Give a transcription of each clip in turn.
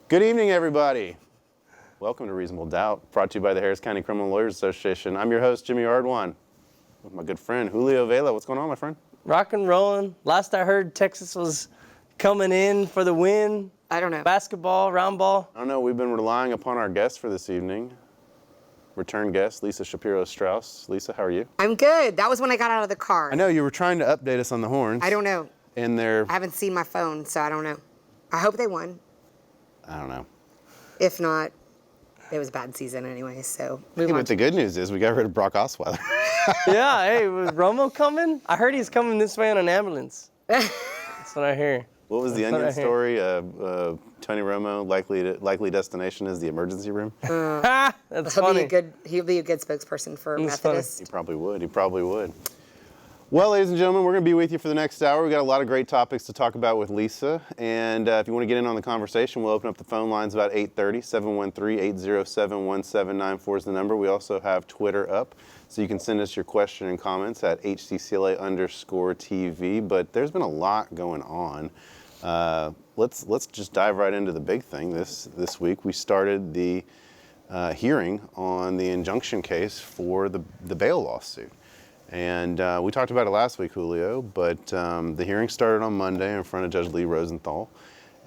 Good evening, everybody. Welcome to Reasonable Doubt, brought to you by the Harris County Criminal Lawyers Association. I'm your host, Jimmy Ardwan, with my good friend, Julio Vela. What's going on, my friend? Rock and rolling. Last I heard, Texas was coming in for the win. I don't know. Basketball, round ball. I don't know. We've been relying upon our guest for this evening. Return guest, Lisa Shapiro-Strauss. Lisa, how are you? I'm good. That was when I got out of the car. I know you were trying to update us on the Horns. I don't know. And they're... I haven't seen my phone, so I don't know. I hope they won. I don't know. If not, it was a bad season anyway, so move Yeah, on. but the good news is we got rid of Brock Osweiler. Yeah, hey, was Romo coming? I heard he's coming this way on an ambulance. That's what I hear. What was the That's what Onion I hear. story? Tony Romo, likely destination is the emergency room. That's He'll funny. He'll be a good spokesperson for That's funny. Methodist. He probably would. Well, ladies and gentlemen, we're going to be with you for the next hour. We've got a lot of great topics to talk about with Lisa. And if you want to get in on the conversation, we'll open up the phone lines about 8:30. 713-807-1794 is the number. We also have Twitter up, so you can send us your question and comments at HCCLA_TV. But there's been a lot going on. Let's just dive right into the big thing this week. We started the hearing on the injunction case for the bail lawsuit. And we talked about it last week, Julio, but the hearing started on Monday in front of Judge Lee Rosenthal,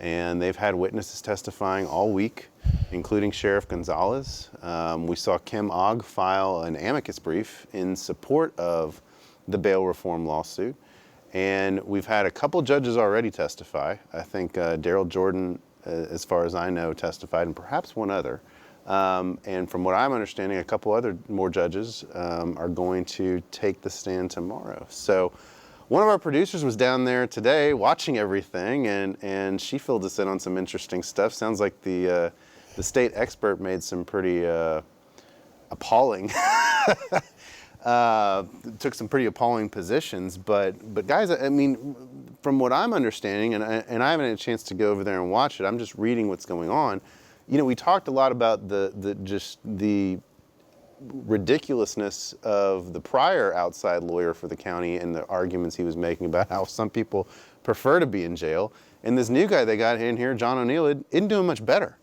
and they've had witnesses testifying all week, including Sheriff Gonzalez. We saw Kim Ogg file an amicus brief in support of the bail reform lawsuit, and we've had a couple judges already testify. I think Daryl Jordan, as far as I know, testified, and perhaps one other. And from what I'm understanding, a couple other more judges are going to take the stand tomorrow. So one of our producers was down there today watching everything, and she filled us in on some interesting stuff. Sounds like the state expert made some pretty appalling, took some pretty appalling positions. But guys, I mean, from what I'm understanding, and I haven't had a chance to go over there and watch it, I'm just reading what's going on. You know, we talked a lot about the ridiculousness of the prior outside lawyer for the county and the arguments he was making about how some people prefer to be in jail. And this new guy they got in here, John O'Neill, isn't doing much better.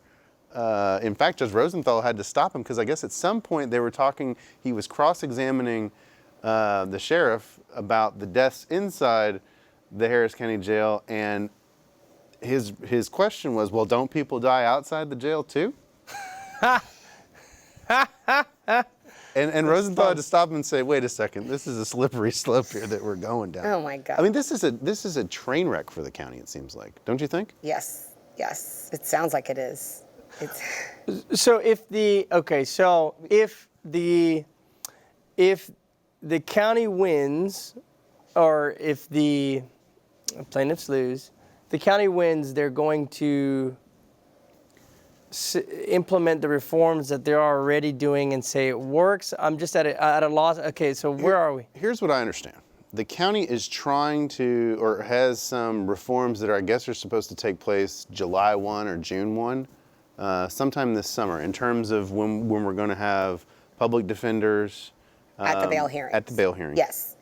In fact, Judge Rosenthal had to stop him because I guess at some point they were talking, he was cross-examining the sheriff about the deaths inside the Harris County Jail, and his question was, well, don't people die outside the jail too? and Rosenthal had to stop him and say, wait a second, this is a slippery slope here that we're going down. Oh my God. I mean, this is a train wreck for the county, it seems like. Don't you think? Yes. It sounds like it is. So if the county wins, or if the plaintiffs lose, the county wins, they're going to implement the reforms that they're already doing and say it works. I'm just at a loss. Okay, so where are we? Here's what I understand. The county is trying to, or has some reforms that I guess are supposed to take place July 1 or June 1, sometime this summer, in terms of when we're going to have public defenders. At the bail hearings. At the bail hearings. Yes.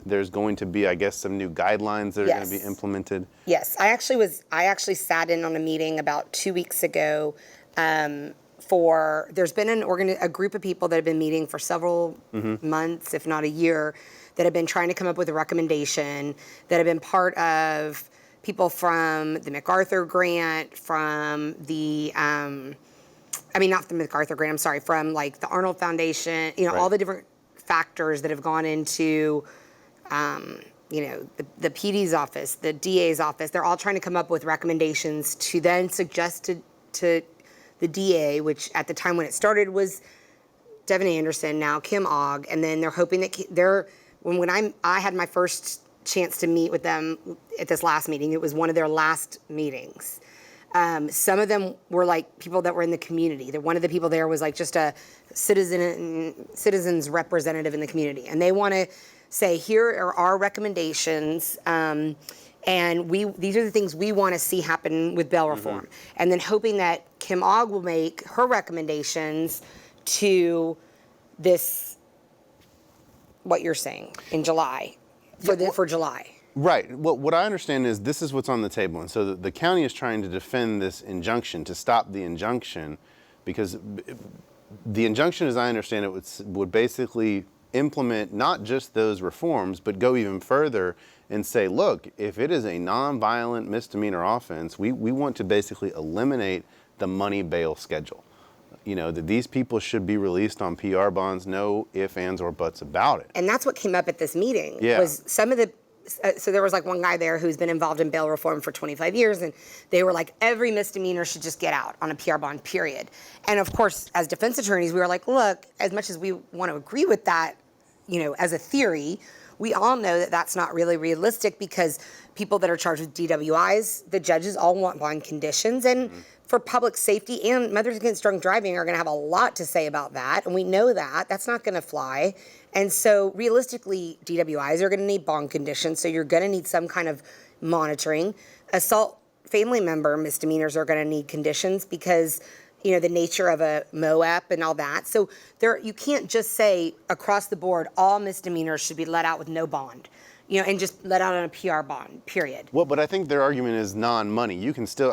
There's going to be, I guess, some new guidelines that are going to be implemented. Yes, I actually sat in on a meeting about 2 weeks ago. There's been a group of people that have been meeting for several months, if not a year, that have been trying to come up with a recommendation, that have been part of people from the MacArthur grant, from the not the MacArthur grant, I'm sorry, from like the Arnold Foundation, Right. all the different factors that have gone into, the PD's office, the DA's office. They're all trying to come up with recommendations to then suggest to the DA, which at the time when it started was Devin Anderson, now Kim Ogg, and then they're hoping that I had my first chance to meet with them at this last meeting. It was one of their last meetings. Some of them were like people that were in the community. One of the people there was like just a citizen's representative in the community. And they want to say, here are our recommendations, and these are the things we want to see happen with bail reform. And then hoping that Kim Ogg will make her recommendations to this, what you're saying, in July, for July. Right. Well, what I understand is this is what's on the table. And so the county is trying to defend this injunction, to stop the injunction, because the injunction, as I understand it, would basically implement not just those reforms, but go even further and say, look, if it is a nonviolent misdemeanor offense, we want to basically eliminate the money bail schedule. You know, that these people should be released on PR bonds, no ifs, ands, or buts about it. And that's what came up at this meeting. Yeah. Was some of the so there was like one guy there who's been involved in bail reform for 25 years, and they were like, every misdemeanor should just get out on a PR bond, period. And of course, as defense attorneys, we were like, look, as much as we want to agree with that, you know, as a theory, we all know that that's not really realistic, because people that are charged with DWIs, the judges all want bond conditions, and for public safety, and Mothers Against Drunk Driving are going to have a lot to say about that, and we know that that's not going to fly. And so realistically, DWIs are going to need bond conditions, so you're going to need some kind of monitoring. Assault family member misdemeanors are going to need conditions, because you know, the nature of a MOAP and all that. So you can't just say across the board all misdemeanors should be let out with no bond, you know, and just let out on a PR bond, period. Well, but I think their argument is non-money. I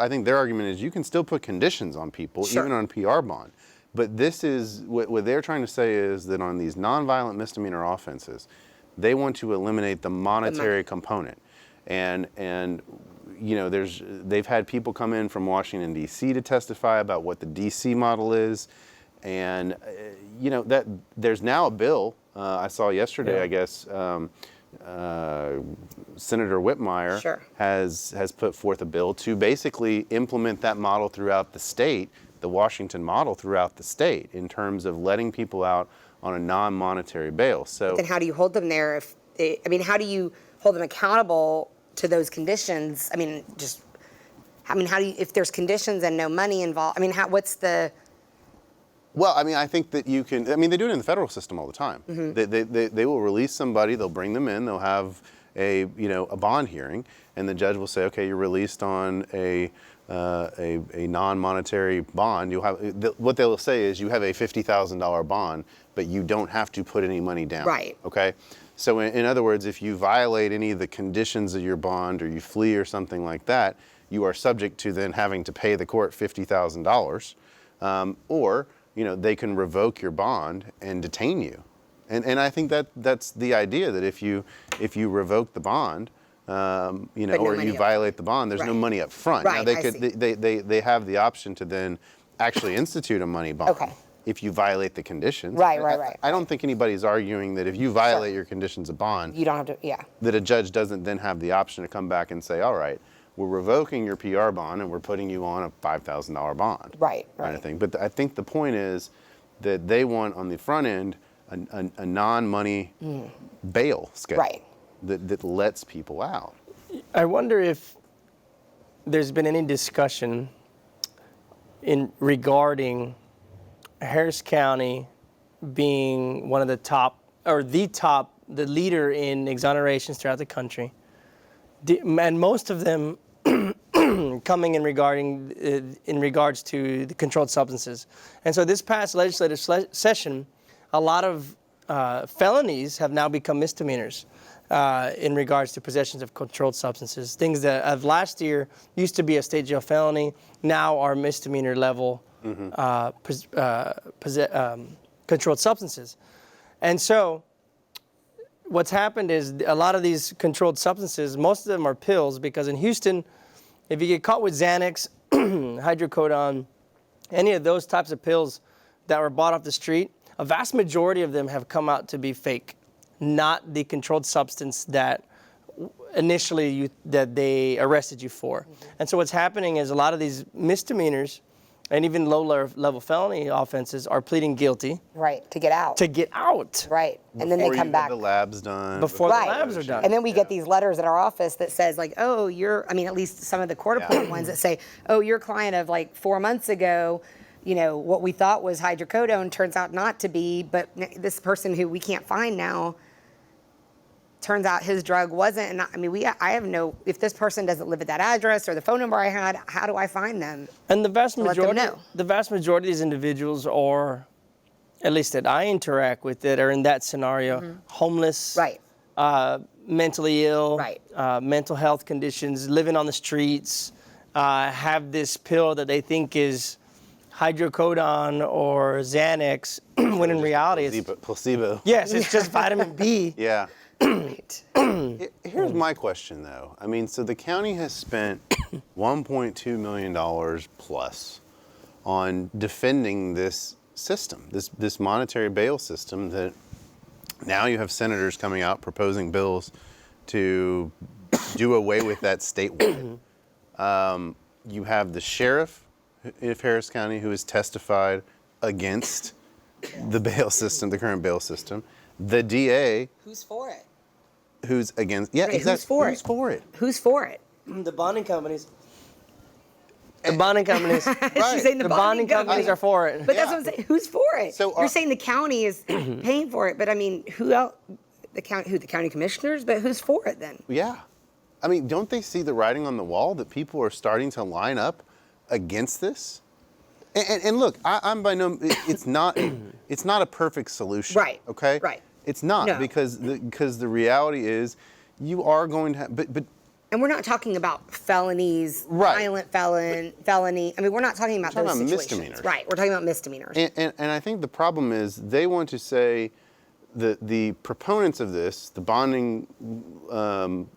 think their argument is you can still put conditions on people, Sure. even on PR bond. But this is, what they're trying to say is that on these nonviolent misdemeanor offenses, they want to eliminate the monetary component. And you know, they've had people come in from Washington, D.C. to testify about what the D.C. model is. And, you know, that there's now a bill, I saw yesterday, I guess, Senator Whitmire Sure. has put forth a bill to basically implement that model throughout the state, the Washington model throughout the state, in terms of letting people out on a non-monetary bail. So Then how do you hold them there? How do you hold them accountable to those conditions? How do you, if there's conditions and no money involved, what's the... Well, I think that you can, they do it in the federal system all the time. Mm-hmm. They will release somebody, they'll bring them in, they'll have a bond hearing, and the judge will say, okay, you're released on a non-monetary bond. What they'll say is you have a $50,000 bond, but you don't have to put any money down. Right. Okay? So in other words, if you violate any of the conditions of your bond, or you flee or something like that, you are subject to then having to pay the court $50,000, or they can revoke your bond and detain you. And I think that's the idea, that if you revoke the bond, or you violate the bond, there's no money up front. Right, Now they have the option to then actually institute a money bond. Okay. If you violate the conditions. Right. I don't think anybody's arguing that if you violate your conditions of bond, You don't have to, yeah. that a judge doesn't then have the option to come back and say, all right, we're revoking your PR bond and we're putting you on a $5,000 bond. Right. Kind of thing. But I think the point is that they want on the front end a non-money bail schedule Right. that lets people out. I wonder if there's been any discussion regarding Harris County being one of the top, or the leader in exonerations throughout the country, and most of them coming in regards to the controlled substances. And so this past legislative session, a lot of felonies have now become misdemeanors in regards to possessions of controlled substances. Things that of last year used to be a state jail felony now are misdemeanor level controlled substances. And so what's happened is a lot of these controlled substances, most of them are pills, because in Houston, if you get caught with Xanax, hydrocodone, any of those types of pills that were bought off the street, a vast majority of them have come out to be fake, not the controlled substance that initially that they arrested you for. And so what's happening is a lot of these misdemeanors and even low-level felony offenses are pleading guilty. Right, to get out. Right, and then they come back. Before the lab's done. Before the labs are done. And then we get these letters at our office that says like, oh, at least some of the court-appointed ones that say, oh, your client of like 4 months ago, what we thought was hydrocodone turns out not to be, but this person who we can't find now, turns out his drug wasn't. And I have if this person doesn't live at that address or the phone number I had, how do I find them? And the vast majority of these individuals are, at least that I interact with, that are in that scenario, homeless, Right. mentally ill, Right. Mental health conditions, living on the streets, have this pill that they think is hydrocodone or Xanax, when in reality it's placebo. yes, it's just vitamin B. Yeah. Right. Here's my question, though. I mean, so the county has spent $1.2 million plus on defending this system, this monetary bail system that now you have senators coming out proposing bills to do away with that statewide. You have the sheriff of Harris County who has testified against the bail system, the current bail system. The DA Who's for it? who's against, yeah, Right, exactly. who's for Who's it? for it? Who's for it? The bonding companies. The bonding companies. She's saying The bonding companies are for it. But that's Yeah. what I'm saying. Who's for it? So You're saying the county is paying for it, but I mean, who else? The county commissioners? But who's for it then? Yeah. I mean, don't they see the writing on the wall that people are starting to line up against this? And look, I'm by no, it's not a perfect solution. Right, Okay. right. It's not No. because the reality is you are going to have, but And we're not talking about felonies, Right. violent felony. I mean, we're not talking about We're those talking about situations. misdemeanors. Right. We're talking about misdemeanors. And I think the problem is they want to say the proponents of this, the bonding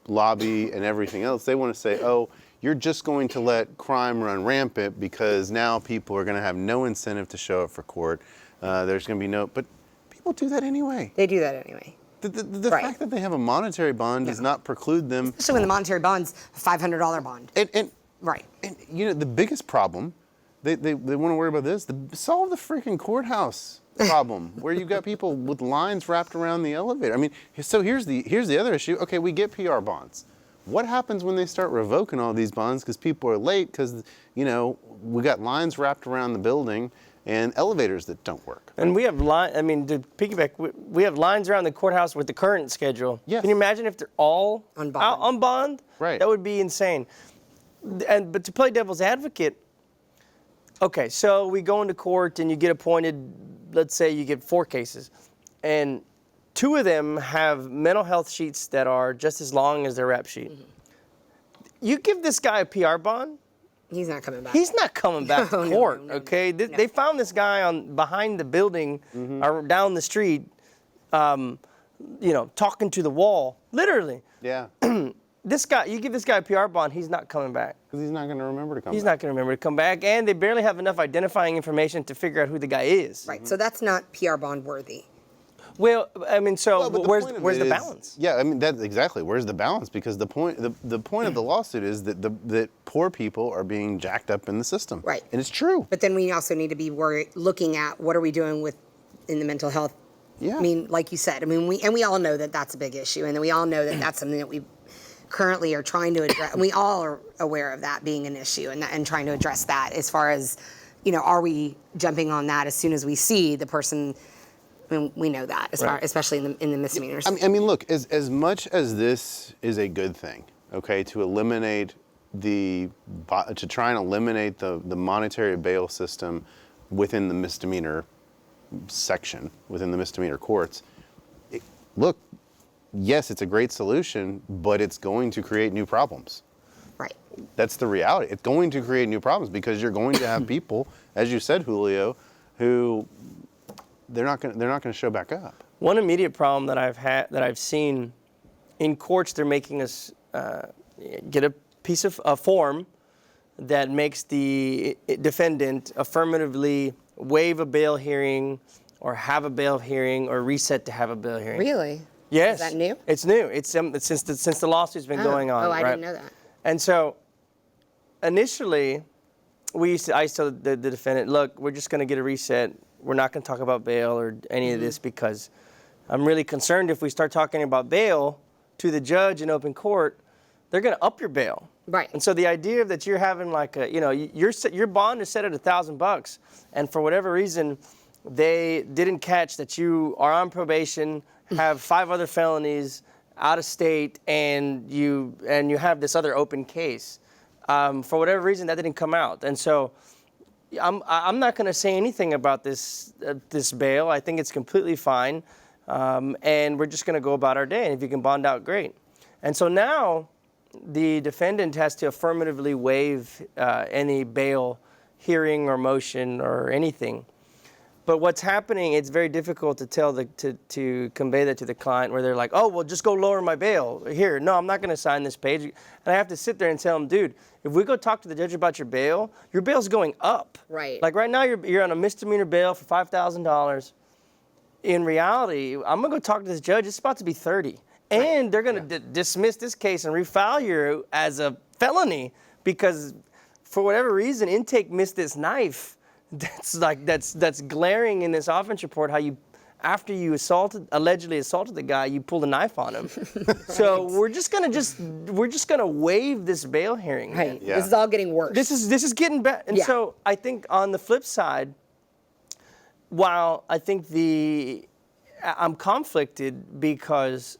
lobby and everything else, they want to say, oh, you're just going to let crime run rampant because now people are going to have no incentive to show up for court. There's going to be no, but people do that anyway. They do that anyway. The Right. fact that they have a monetary bond does not preclude them. Especially when the monetary bond's a $500 bond. And Right. you know, the biggest problem, they want to worry about this, solve the freaking courthouse problem where you've got people with lines wrapped around the elevator. I mean, so here's the other issue. Okay, we get PR bonds. What happens when they start revoking all these bonds because people are late because, you know, we got lines wrapped around the building and elevators that don't work? And we have I mean, to piggyback, we have lines around the courthouse with the current schedule. Yes. Can you imagine if they're all On bond. out on bond? Right. That would be insane. But to play devil's advocate, okay, so we go into court and you get appointed, let's say you get 4 cases, and 2 of them have mental health sheets that are just as long as their rap sheet. You give this guy a PR bond, He's not coming back. he's not coming back to No, no, court, no, okay? no. They found this guy behind the building or down the street, you know, talking to the wall, literally. Yeah. This guy, you give this guy a PR bond, he's not coming back. Because he's not going to remember to come He's back. not going to remember to come back, and they barely have enough identifying information to figure out who the guy is. Right. So that's not PR bond worthy. Well, I mean, so Well, but the where's point of the it is- balance? Yeah, I mean that's exactly. Where's the balance? Because the point of the lawsuit is that that poor people are being jacked up in the system. Right. And it's true. But then we also need to be looking at what are we doing in the mental health. Yeah. I mean, like you said, I mean, we all know that that's a big issue, and then we all know that that's something that we currently are trying to address. And we all are aware of that being an issue and trying to address that as far as, you know, are we jumping on that as soon as we see the person? I mean, we know that, especially in the misdemeanors. I mean, look, as much as this is a good thing, okay, to eliminate to try and eliminate the monetary bail system within the misdemeanor section, within the misdemeanor courts, look, yes, it's a great solution, but it's going to create new problems. Right. That's the reality. It's going to create new problems because you're going to have people, as you said, Julio, who they're not going to show back up. One immediate problem that I've seen in courts, they're making us get a piece of a form that makes the defendant affirmatively waive a bail hearing or have a bail hearing or reset to have a bail hearing. Really? Yes. Is that new? It's new. It's since the lawsuit's been going on. Oh, I right? didn't know that. And so, initially, I used to tell the defendant, look, we're just going to get a reset. We're not going to talk about bail or any of this because I'm really concerned if we start talking about bail to the judge in open court, they're going to up your bail. Right. And so the idea that you're having like a, you know, your bond is set at $1,000, and for whatever reason, they didn't catch that you are on probation, have 5 other felonies, out of state, and you have this other open case. For whatever reason, that didn't come out, and so I'm not going to say anything about this bail. I think it's completely fine. and we're just going to go about our day. And if you can bond out, great. And so now the defendant has to affirmatively waive any bail hearing or motion or anything. But what's happening, it's very difficult to tell to convey that to the client, where they're like, oh, well, just go lower my bail. Here, no, I'm not going to sign this page. And I have to sit there and tell them, dude, if we go talk to the judge about your bail's going up. Right. Like right now, you're on a misdemeanor bail for $5,000. In reality, I'm going to go talk to this judge. It's about to be 30. And they're going to dismiss this case and refile you as a felony because for whatever reason, intake missed this knife. That's glaring in this offense report. How you, after you allegedly assaulted the guy, you pulled a knife on him. So we're just gonna waive this bail hearing. Right. Yeah. This is all getting worse. This is getting bad. And so I think on the flip side, while I think I'm conflicted because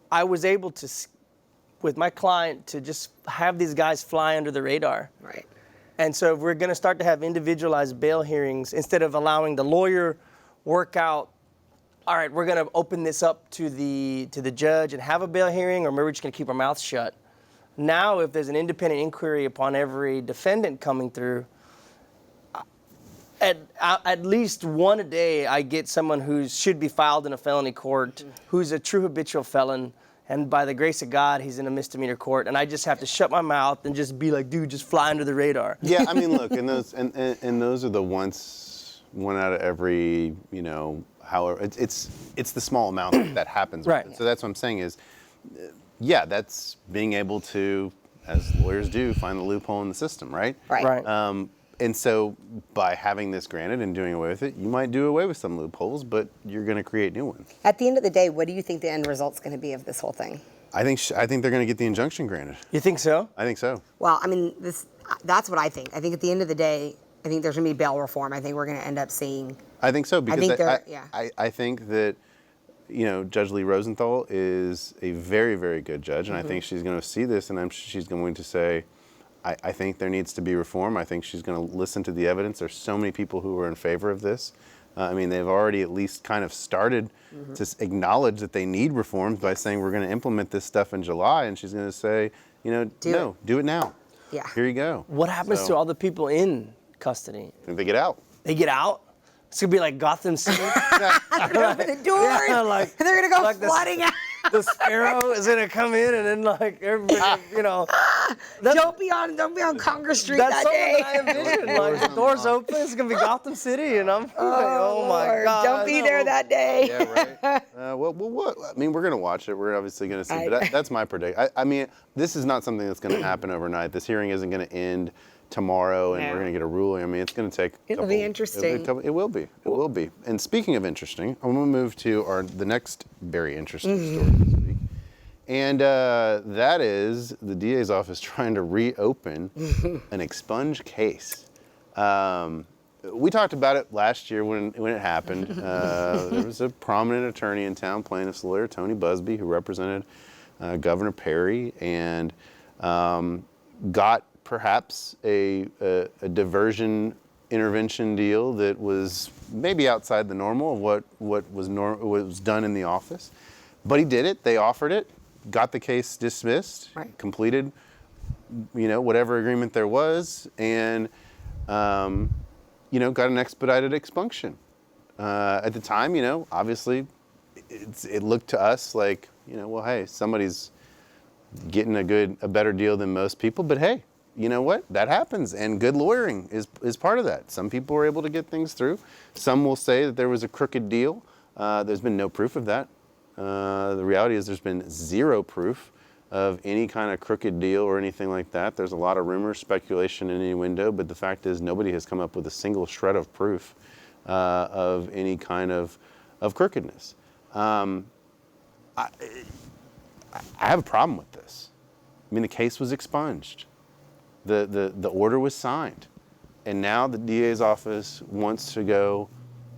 I was able to, with my client, to just have these guys fly under the radar. Right. And so if we're going to start to have individualized bail hearings, instead of allowing the lawyer work out, all right, we're going to open this up to the judge and have a bail hearing, or maybe we're just going to keep our mouths shut. Now, if there's an independent inquiry upon every defendant coming through, at least one a day, I get someone who should be filed in a felony court, who's a true habitual felon, and by the grace of God, he's in a misdemeanor court, and I just have to shut my mouth and just be like, dude, just fly under the radar. Yeah, I mean, look, and those are the one out of every, however, it's the small amount that happens. Right. With it. So that's what I'm saying is, yeah, that's being able to, as lawyers do, find the loophole in the system, right? Right. And so by having this granted and doing away with it, you might do away with some loopholes, but you're going to create new ones. At the end of the day, what do you think the end result's going to be of this whole thing? I think they're going to get the injunction granted. You think so? I think so. Well, I mean, that's what I think. I think at the end of the day, I think there's going to be bail reform. I think we're going to end up seeing. I think so because think I think that Judge Lee Rosenthal is a very, very good judge, and I think she's going to see this, and she's going to say, I think there needs to be reform. I think she's going to listen to the evidence. There's so many people who are in favor of this. I mean, they've already at least kind of started to acknowledge that they need reforms by saying we're going to implement this stuff in July, and she's going to say, do it now. Yeah. Here you go. What happens to all the people in custody? And they get out. They get out? It's going to be like Gotham City. They're going to open the doors, and they're going to go like flooding out. The Sparrow is going to come in, and then like everybody, Don't be on Congress Street that's that day. something that I envision. Like the doors open, it's going to be Gotham City, and I'm like, oh my Lord, God. don't be there that day. Yeah, right. Well, what? I mean, we're going to watch it. We're obviously going to see. But that's my prediction. I mean, this is not something that's going to happen overnight. This hearing isn't going to end tomorrow, and we're going to get a ruling. I mean, it's going to take. It'll be interesting. It will be. It will be. And speaking of interesting, I'm going to move to the next very interesting story this week, and that is the DA's office trying to reopen an expunged case. We talked about it last year when it happened. There was a prominent attorney in town, plaintiff's lawyer, Tony Busby, who represented Governor Perry, and got perhaps a diversion intervention deal that was maybe outside the normal of what was done in the office. But he did it. They offered it, got the case dismissed, completed, whatever agreement there was, and got an expedited expunction. At the time, obviously, it looked to us like, well, hey, somebody's getting a better deal than most people. But hey, you know what? That happens, and good lawyering is part of that. Some people were able to get things through. Some will say that there was a crooked deal. There's been no proof of that. The reality is there's been zero proof of any kind of crooked deal or anything like that. There's a lot of rumors, speculation in any window, but the fact is nobody has come up with a single shred of proof of any kind of crookedness. I have a problem with this. I mean, the case was expunged. The order was signed. And now the DA's office wants to go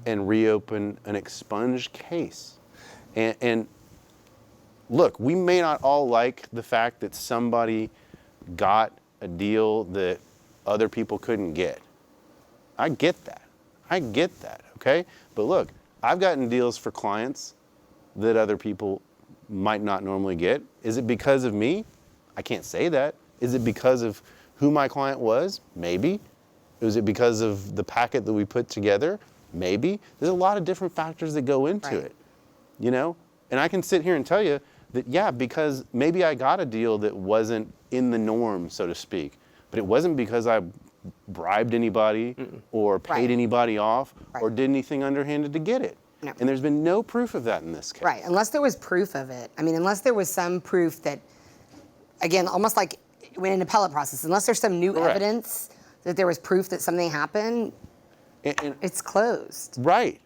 and reopen an expunged case. And look, we may not all like the fact that somebody got a deal that other people couldn't get. I get that, okay? But look, I've gotten deals for clients that other people might not normally get. Is it because of me? I can't say that. Is it because of who my client was? Maybe. Is it because of the packet that we put together? Maybe. There's a lot of different factors that go into Right. it, you know? And I can sit here and tell you that, yeah, because maybe I got a deal that wasn't in the norm, so to speak, but it wasn't because I bribed anybody or paid Right. anybody off or Right. did anything underhanded to get it. No. And there's been no proof of that in this case. Right, unless there was proof of it. I mean, unless there was some proof that, again, almost like when an appellate process, unless there's some new Correct. evidence that there was proof that something happened, And it's closed. right.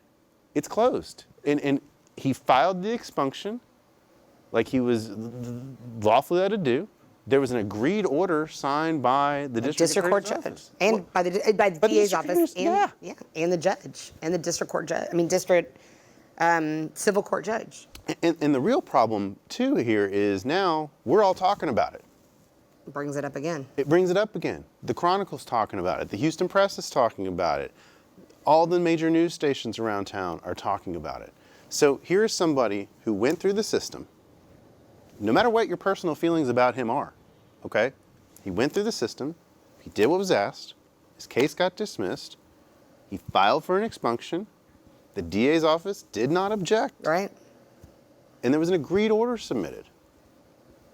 It's closed. And he filed the expunction like he was lawfully allowed to do. There was an agreed order signed by the District court Attorney's judge office. and by the by the DA's district office attorneys, and and the judge and the district court judge. I mean, district civil court judge. And the real problem, too, here is now we're all talking about it. Brings it up again. It brings it up again. The Chronicle's talking about it. The Houston Press is talking about it. All the major news stations around town are talking about it. So here's somebody who went through the system, no matter what your personal feelings about him are, okay? He went through the system. He did what was asked. His case got dismissed. He filed for an expunction. The DA's office did not object. Right. And there was an agreed order submitted.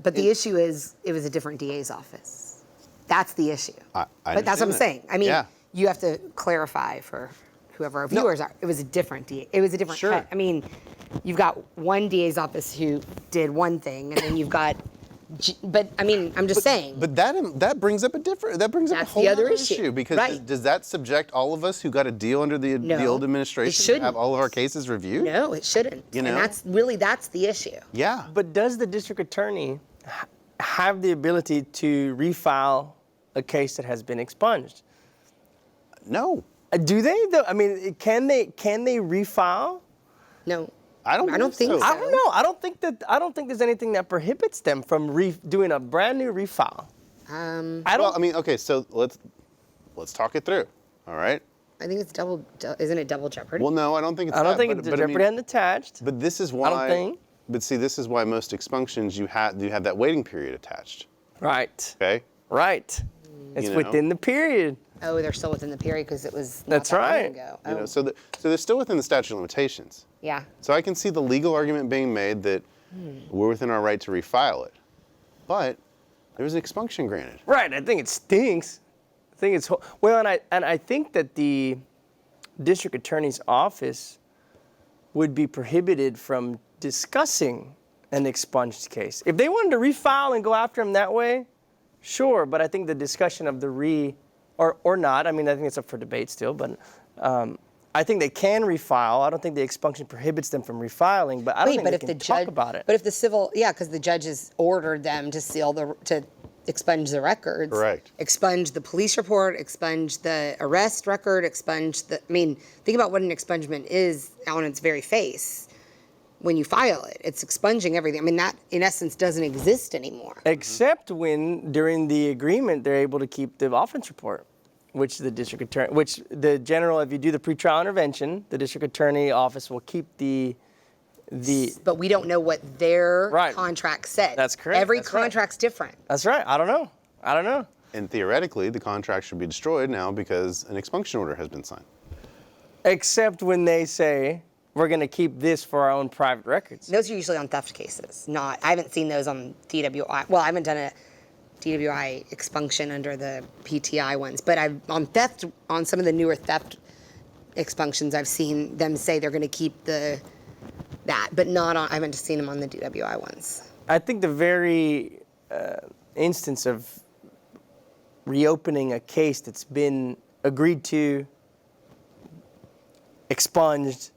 But the issue is, it was a different DA's office. That's the issue. I But that's what I'm understand that. saying. I mean, Yeah. you have to clarify for whoever our viewers are. It was a different DA. It was a different Sure. cut. I mean, you've got one DA's office who did one thing, and then you've got. But I mean, I'm just saying. But that brings up a different, that brings up a That's whole the other other issue. because Right. does that subject all of us who got a deal under the No, old it administration to shouldn't. have all of our cases reviewed? No, it shouldn't. You know? And that's the issue. Yeah. But does the district attorney have the ability to refile a case that has been expunged? No. Do they? Though? I mean, can they refile? No. I don't think think so. so. I don't know. I don't think there's anything that prohibits them from doing a brand new refile. I don't. Well, I mean, okay, so let's talk it through. All right. I think it's isn't it double jeopardy? Well, no, I don't think it's I don't that, think but, it's but I mean- jeopardy unattached. But this is why. think. But see, this is why most expunctions you have that waiting period attached. Right. Okay. Right. It's You know? within the period. Oh, they're still within the period because it was. Not That's that long right. ago. You know, Oh, so they're still within the statute of limitations. yeah. So I can see the legal argument being made that we're within our right to refile it. But there was an expunction granted. Right. I think it stinks. I think it's well, and I think that the district attorney's office would be prohibited from discussing an expunged case. If they wanted to refile and go after him that way, sure. But I think the discussion of the or not. I mean, I think it's up for debate still. But I think they can refile. I don't think the expunction prohibits them from refiling. But I don't think but they if can the talk judge, about it. But if the civil, yeah, because the judges ordered them to to expunge the records. Correct. Expunge the police report, expunge the arrest record, expunge the. I mean, think about what an expungement is on its very face. When you file it, it's expunging everything. I mean, that in essence doesn't exist anymore. Except when during the agreement they're able to keep the offense report, which the district attorney, which the general, if you do the pretrial intervention, the district attorney office will keep the. But we don't know what their Right. contract said. That's correct. Every That's right. contract's different. That's right. I don't know. And theoretically, the contract should be destroyed now because an expunction order has been signed. Except when they say we're going to keep this for our own private records. Those are usually on theft cases. Not. I haven't seen those on DWI. Well, I haven't done a DWI expunction under the PTI ones, but I've on theft, on some of the newer theft expunctions, I've seen them say they're going to keep that, but not on. I haven't seen them on the DWI ones. I think the very instance of reopening a case that's been agreed to, expunged,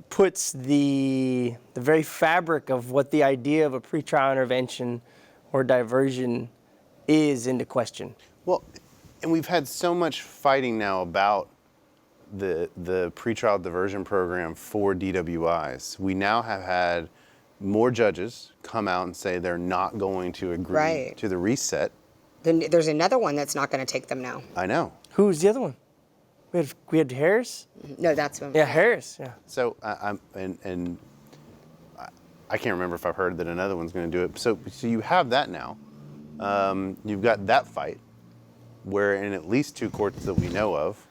puts the very fabric of what the idea of a pretrial intervention or diversion is into question. Well, and we've had so much fighting now about the pretrial diversion program for DWIs. We now have had more judges come out and say they're not going to agree Right. to the reset. Then there's another one that's not going to take them now. I know. Who's the other one? We had Harris. No, that's when. Yeah, Harris. Yeah. So I can't remember if I've heard that another one's going to do it. So you have that now. You've got that fight, where in at least 2 courts that we know of.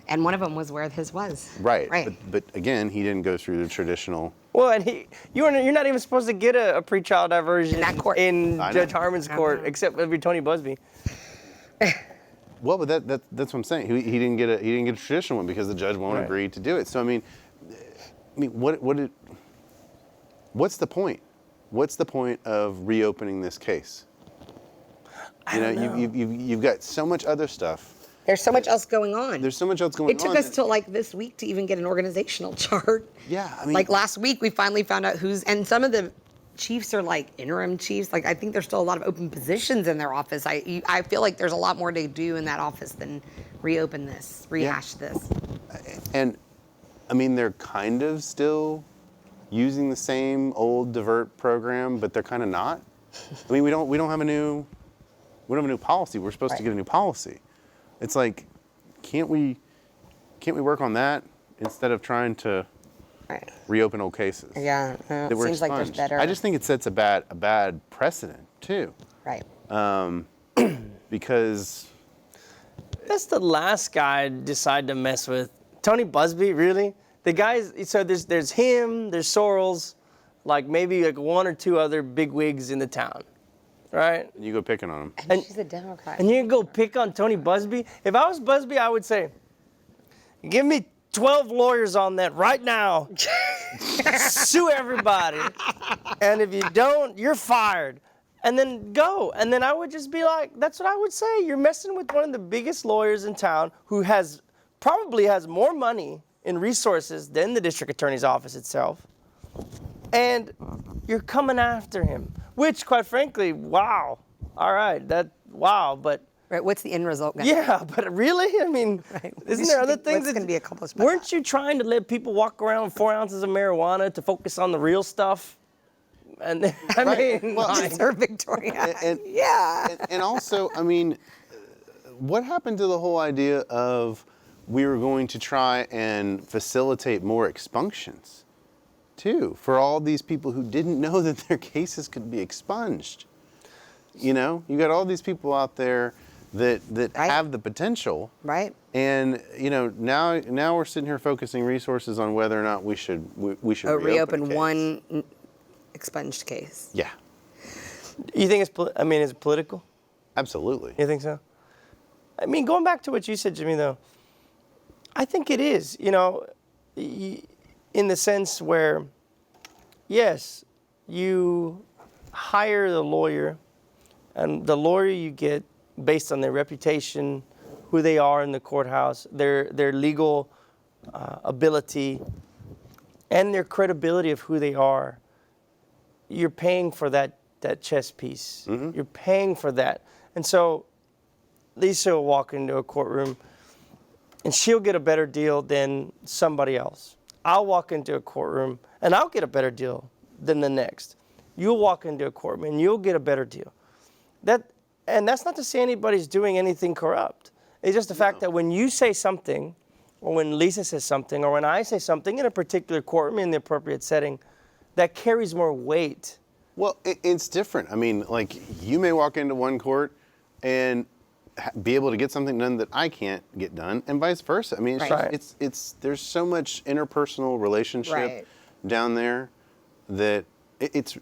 And one of them was where his was. Right. Right. But again, he didn't go through the traditional. Well, and you're not even supposed to get a pretrial diversion In that court. in I know. Judge Harmon's court, except if you're Tony Busby. Well, but that's what I'm saying. He didn't get a traditional one because the judge won't Right. agree to do it. So I mean, what's the point? What's the point of reopening this case? You've got so much other stuff. There's so much else going on. There's so much else going on. It took us till like this week to even get an organizational chart. Yeah, I mean, Like last week, we finally found out and some of the chiefs are like interim chiefs. Like I think there's still a lot of open positions in their office. I feel like there's a lot more to do in that office than rehash this. And I mean, they're kind of still using the same old divert program, but they're kind of not. I mean, we don't have a new policy. We're supposed to get a new policy. It's like, can't we work on that instead of trying to Right. reopen old cases? Yeah. That were Seems like there's expunged? better. I just think it sets a bad precedent too, Right. because That's the last guy I decided to mess with. Tony Busby, really? The guys. So there's him. There's Sorrells, like maybe like 1 or 2 other big wigs in the town, right? you go picking on them. And she's a Democrat. And you can go pick on Tony Busby. If I was Busby, I would say, give me 12 lawyers on that right now. Sue everybody. And if you don't, you're fired. And then go. And then I would just be like, that's what I would say. You're messing with one of the biggest lawyers in town who probably has more money and resources than the district attorney's office itself. And you're coming after him, which quite frankly, wow. All right, wow, but Right. What's the end result? Gonna yeah, but really? I mean, Right. isn't there other What's things gonna be accomplished by Weren't that? you trying to let people walk around with 4 ounces of marijuana to focus on the real stuff? And then, I mean, Well, like, Sir Victoria. And- Yeah. And also, I mean, what happened to the whole idea of we were going to try and facilitate more expunctions, too, for all these people who didn't know that their cases could be expunged? You know, you got all these people out there that Right. have the potential, Right. and you know now we're sitting here focusing resources on whether or not we should Reopen a case. one expunged case. Yeah, you think is it political? absolutely. You think so? I mean, going back to what you said, Jimmy, though, I think it is, you know, in the sense where, yes, you hire the lawyer, and the lawyer you get based on their reputation, who they are in the courthouse, their legal ability, and their credibility of who they are. You're paying for that chess piece. You're paying for that. And so Lisa will walk into a courtroom and she'll get a better deal than somebody else. I'll walk into a courtroom and I'll get a better deal than the next. You'll walk into a courtroom and you'll get a better deal. And that's not to say anybody's doing anything corrupt. It's just the fact that when you say something, or when Lisa says something, or when I say something in a particular courtroom in the appropriate setting, that carries more weight. Well, it's different. I mean, like, you may walk into one court and be able to get something done that I can't get done, and vice versa. I mean, it's, Right. it's there's so much interpersonal relationship Right. down there that it's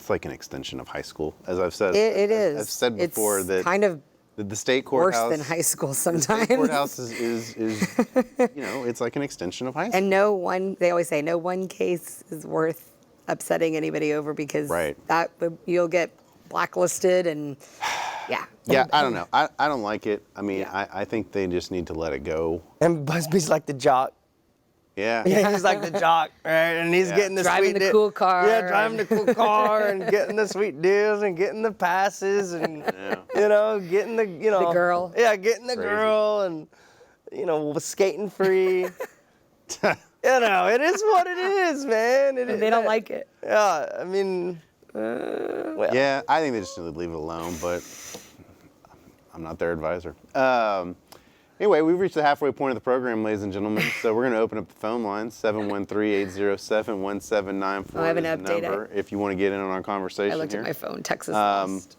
like an extension of high school, as I've said. It is. I've said before it's that kind of the state worse courthouse. than high school the sometimes. state courthouse is you know, it's like an extension of high school. And they always say no one case is worth upsetting anybody over because Right. you'll get blacklisted and yeah. Yeah, I don't know. I don't like it. I mean, Yeah. I think they just need to let it go. And Busby's like the jock. Yeah. Yeah, he's like the jock, right? And he's Yeah. getting the Driving sweet the cool car. Yeah, driving the cool car and getting the sweet deals and getting the passes and you know, getting the The girl. Yeah, getting the Crazy. girl and skating free. You know, it is what it is, man. They don't like it. Yeah, I mean, well, Yeah, I think they just need to leave it alone, but I'm not their advisor. Anyway, we've reached the halfway point of the program, ladies and gentlemen. So we're going to open up the phone lines. 713-807-1794 I haven't is the updated. number if you want to get in on our conversation I looked here. at my phone. Texas lost.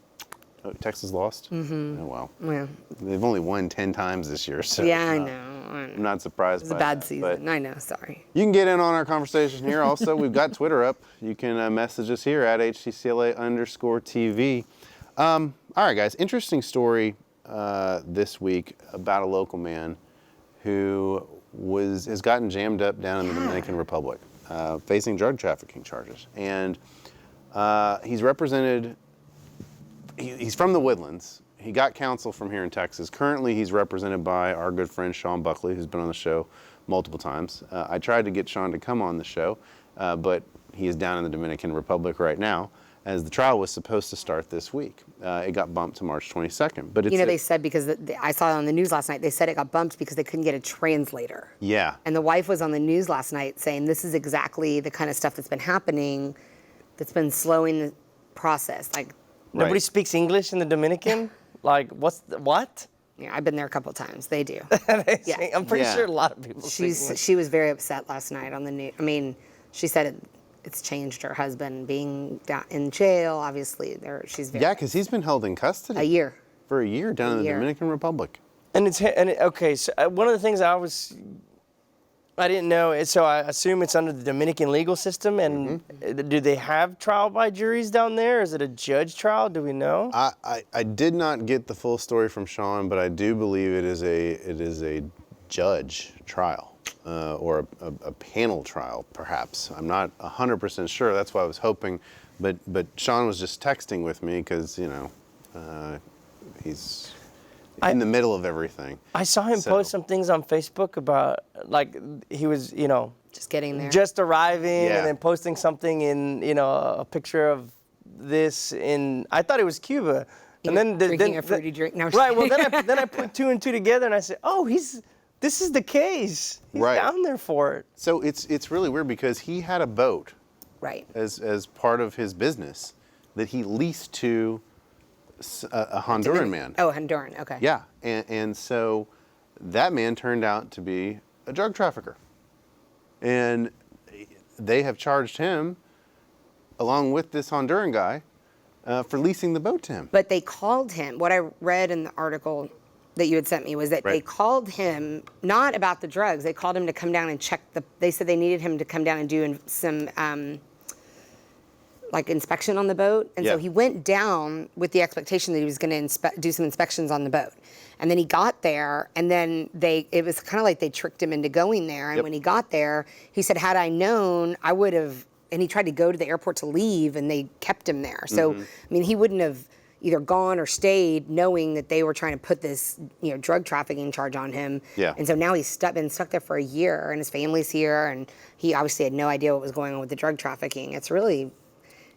Oh, Texas lost? Mm-hmm. Oh, well. Yeah, They've only won 10 times this year, so yeah, I I'm know. I'm not surprised It's a by bad that, season. but I know. Sorry. you can get in on our conversation here. Also, we've got Twitter up. You can message us here at HTCLA_TV. All right, guys. Interesting story this week about a local man who has gotten jammed up down in the Dominican Republic, facing drug trafficking charges, and he's represented. He's from the Woodlands. He got counsel from here in Texas. Currently, he's represented by our good friend Sean Buckley, who's been on the show multiple times. I tried to get Sean to come on the show, but he is down in the Dominican Republic right now, as the trial was supposed to start this week. It got bumped to March 22nd. But it's They said because I saw it on the news last night. They said it got bumped because they couldn't get a translator. yeah, And the wife was on the news last night saying this is exactly the kind of stuff that's been happening, that's been slowing the process. Like, Nobody Right. speaks English in the Dominican? Like, what? I've been there a couple of times. They do. Yeah. I'm pretty Yeah. sure a lot of people speak English. She was very upset last night on the news. I mean, she said it's changed her husband being down in jail. Obviously, she's very yeah, because he's been held in custody a year. for a year down in the year. Dominican Republic. Okay, so one of the things I didn't know, so I assume it's under the Dominican legal system, and do they have trial by juries down there? Is it a judge trial? Do we know? I did not get the full story from Sean, but I do believe it is a judge trial or a panel trial, perhaps. I'm not 100% sure. That's why I was hoping, but Sean was just texting with me because he's in the middle of everything. I saw him So- post some things on Facebook about, like, he was, Just getting there. just arriving Yeah. and then posting something in, a picture of this in, I thought it was Cuba. And then drinking a fruity drink. No, I'm right. Well, kidding. then I put two and two together and I said, oh, this is the case. He's Right. down there for it. So it's really weird because he had a boat Right. as part of his business that he leased to a Honduran man. Oh, Honduran. Okay. Yeah, and so that man turned out to be a drug trafficker. And they have charged him, along with this Honduran guy, for leasing the boat to him. But they called him. What I read in the article that you had sent me was that they Right. called him not about the drugs. They called him to come down and check They said they needed him to come down and do some like inspection on the boat. And so Yeah. he went down with the expectation that he was going to do some inspections on the boat. And then he got there, and then it was kind of like they tricked him into going there. And Yep. when he got there, he said, had I known, I would have. And he tried to go to the airport to leave, and they kept him there. So, Mm-hmm. I mean, he wouldn't have either gone or stayed knowing that they were trying to put this, drug trafficking charge on him. Yeah. And so now he's been stuck there for a year, and his family's here, and he obviously had no idea what was going on with the drug trafficking. It's really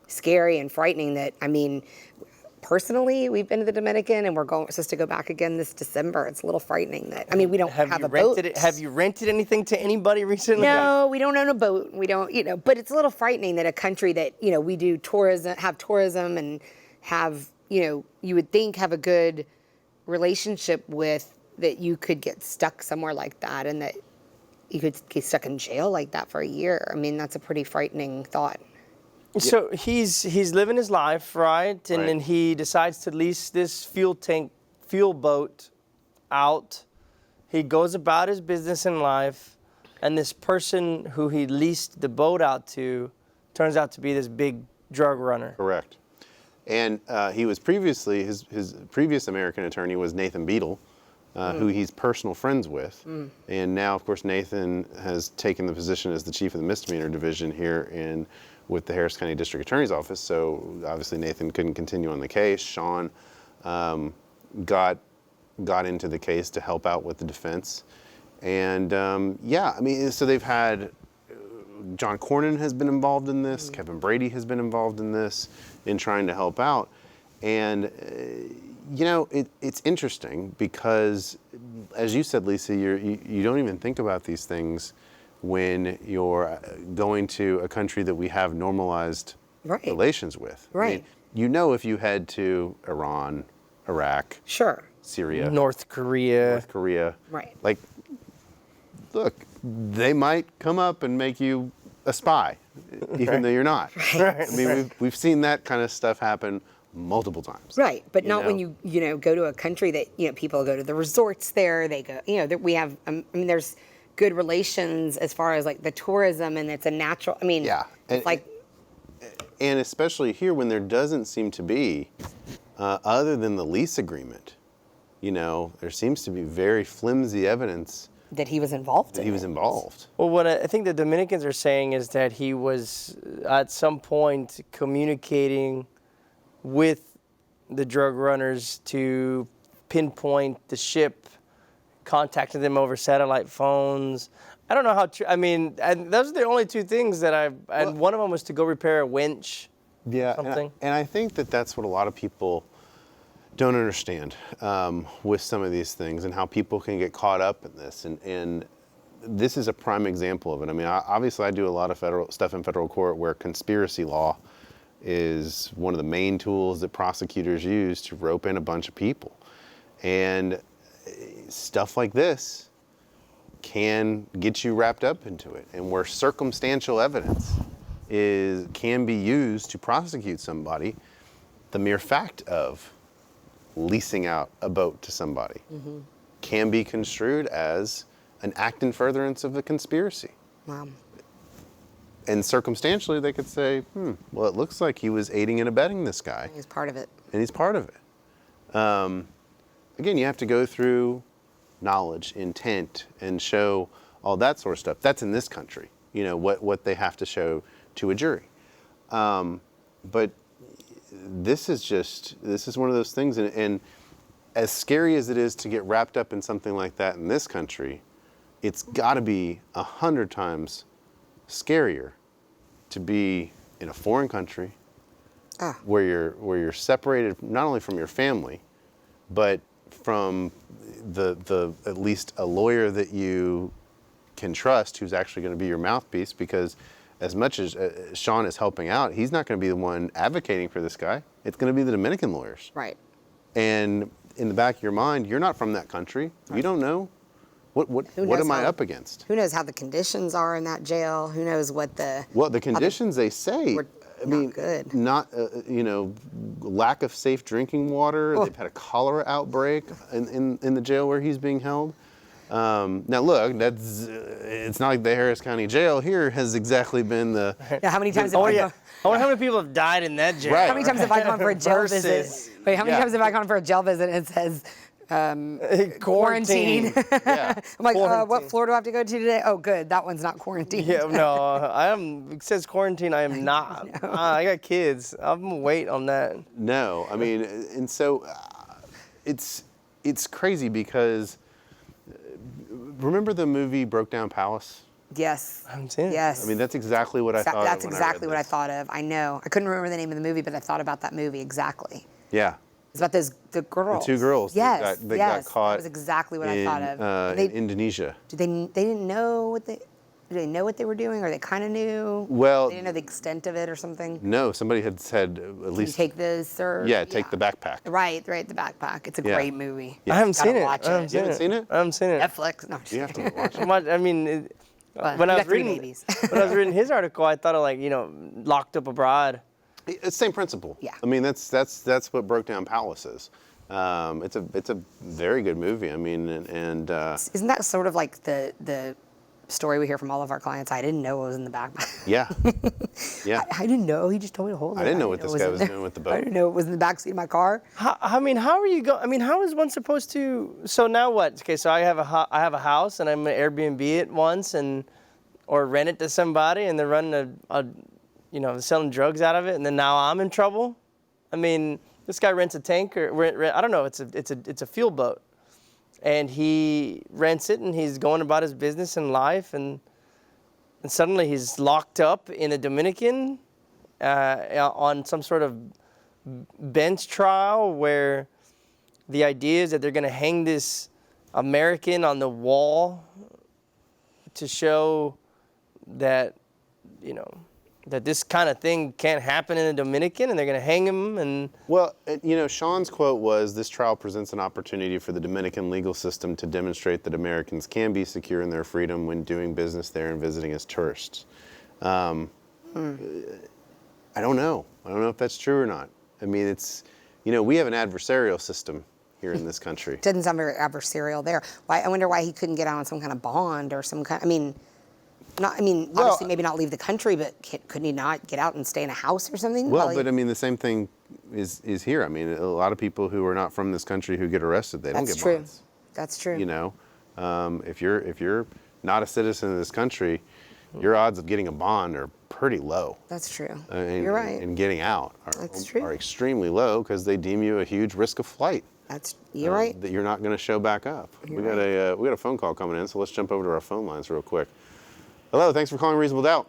scary and frightening that, I mean, personally, we've been to the Dominican, and we're supposed to go back again this December. It's a little frightening that, I mean, we don't have you a boat. rented it? Have you rented anything to anybody recently? No, we don't own a boat. We don't, but it's a little frightening that a country that, we do have tourism and have, you would think have a good relationship with, that you could get stuck somewhere like that and that you could get stuck in jail like that for a year. I mean, that's a pretty frightening thought. So he's living his life, right? And Right. then he decides to lease this fuel boat out. He goes about his business in life, and this person who he leased the boat out to turns out to be this big drug runner. Correct. And he was previously, his previous American attorney was Nathan Beadle, who he's personal friends with. And now, of course, Nathan has taken the position as the chief of the misdemeanor division here with the Harris County District Attorney's Office. So obviously Nathan couldn't continue on the case. Sean got into the case to help out with the defense. And so they've had, John Cornyn has been involved in this, Kevin Brady has been involved in this, in trying to help out. And, it's interesting because, as you said, Lisa, you don't even think about these things when you're going to a country that we have normalized relations with. Right. I mean, if you head to Iran, Iraq, Sure. Syria, North Korea. North Korea. Right. Like, look, they might come up and make you a spy, even though you're not. I mean, we've seen that kind of stuff happen multiple times. Right, but you not know? when you go to a country that people go to the resorts there. They go, that we have. I mean, there's good relations as far as like the tourism, and it's a natural. I mean, Yeah, it's like And especially here when there doesn't seem to be, other than the lease agreement, there seems to be very flimsy evidence that he was involved. that in he was it. involved. Well, what I think the Dominicans are saying is that he was at some point communicating with the drug runners to pinpoint the ship, contacting them over satellite phones. I don't know how true. I mean, and those are the only two things that and one of them was to go repair a winch. Yeah, Something. and I think that that's what a lot of people don't understand with some of these things and how people can get caught up in this. And this is a prime example of it. I mean, obviously I do a lot of federal stuff in federal court where conspiracy law is one of the main tools that prosecutors use to rope in a bunch of people. And stuff like this can get you wrapped up into it. And where circumstantial evidence can be used to prosecute somebody, the mere fact of leasing out a boat to somebody can be construed as an act in furtherance of the conspiracy. Wow. And circumstantially, they could say, well, it looks like he was aiding and abetting this guy, He was part of it. and he's part of it. Again, you have to go through knowledge, intent, and show all that sort of stuff. That's in this country, what they have to show to a jury. But this is one of those things, and as scary as it is to get wrapped up in something like that in this country, it's got to be 100 times scarier to be in a foreign country where you're separated not only from your family, but from the at least a lawyer that you can trust who's actually going to be your mouthpiece, because as much as Sean is helping out, he's not going to be the one advocating for this guy. It's going to be the Dominican lawyers. Right. And in the back of your mind, you're not from that country. Right. You don't know. What am I up against? Who knows how the conditions are in that jail? Who knows what the... Well, the conditions they say, not good. Not, lack of safe drinking water. Oh. They've had a cholera outbreak in the jail where he's being held. Now look, it's not like the Harris County Jail here has exactly been the... Yeah, how many times I wonder how many people have died in that jail. Right. How many times have I gone for a jail visit? Wait, how many times have I gone for a jail visit and it says... quarantine. Yeah. I'm like, Quarantine. what floor do I have to go to today? Oh, good, that one's not quarantined. Yeah, no, it says quarantine. I am not. I got kids. I'm gonna wait on that. No, I mean, and so it's crazy because remember the movie Broke Down Palace? Yes. I haven't seen it. Yes. I mean, that's exactly what I thought. That's of when exactly I read what I this. thought of. I know. I couldn't remember the name of the movie, but I thought about that movie exactly. Yeah. It's about the girls. The two girls. Yes. That got caught. That was exactly what I thought of. In Indonesia. They didn't know what they. Did they know what they were doing, or they kind of knew? Well, They didn't know the extent of it, or something. no, somebody had said at You least. take this, or Take the backpack. Right, the backpack. It's a Yeah. great movie. I haven't Gotta seen it. watch I haven't it. You haven't seen it? I haven't seen it. Netflix. No, I'm just You have kidding. to watch it. I mean, Well, when you I got was three reading babies. when I was reading his article, I thought of locked up abroad. It's same principle. Yeah. I mean, that's what Broke Down Palace is. It's a very good movie. I mean, and Isn't that sort of like the story we hear from all of our clients? I didn't know it was in the backpack. yeah, yeah. I didn't know. He just told me to hold it. I didn't know what this guy in was there. doing with the I boat. didn't know it was in the backseat of my car. How are you going? I mean, how is one supposed to? So now what? Okay, so I have a house and I'm gonna Airbnb it once or rent it to somebody, and they're running selling drugs out of it, and then now I'm in trouble. I mean, this guy rents a tanker. I don't know. It's a fuel boat, and he rents it, and he's going about his business in life, and suddenly he's locked up in a Dominican on some sort of bench trial where the idea is that they're going to hang this American on the wall to show that that this kind of thing can't happen in the Dominican and they're going to hang him? And Well, Sean's quote was, "This trial presents an opportunity for the Dominican legal system to demonstrate that Americans can be secure in their freedom when doing business there and visiting as tourists." I don't know. I don't know if that's true or not. I mean, we have an adversarial system here in this country. Doesn't sound very adversarial there. Why? I wonder why he couldn't get out on some kind of bond or some kind. Obviously maybe not leave the country, but couldn't he not get out and stay in a house or something? Well, but I mean, the same thing is here. I mean, a lot of people who are not from this country who get arrested, they don't get bonds. That's true. If you're not a citizen of this country, your odds of getting a bond are pretty low. That's true. You're right. And getting out That's true. are extremely low because they deem you a huge risk of flight. You're right. That you're not going to show back up. We got a phone call coming in, so let's jump over to our phone lines real quick. Hello, thanks for calling Reasonable Doubt.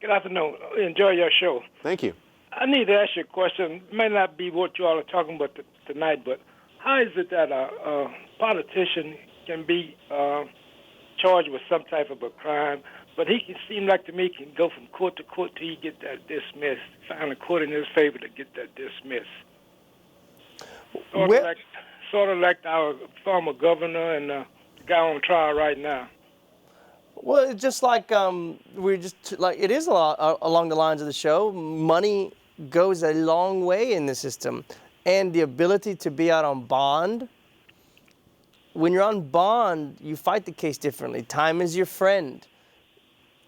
Good afternoon. Enjoy your show. Thank you. I need to ask you a question. It may not be what you all are talking about tonight, but how is it that a politician can be charged with some type of a crime, but he can seem like to me can go from court to court till he get that dismissed, find a court in his favor to get that dismissed? Sort of like our former governor and the guy on trial right now. well, it's just like it is a lot along the lines of the show. Money goes a long way in the system, and the ability to be out on bond. When you're on bond, you fight the case differently. Time is your friend.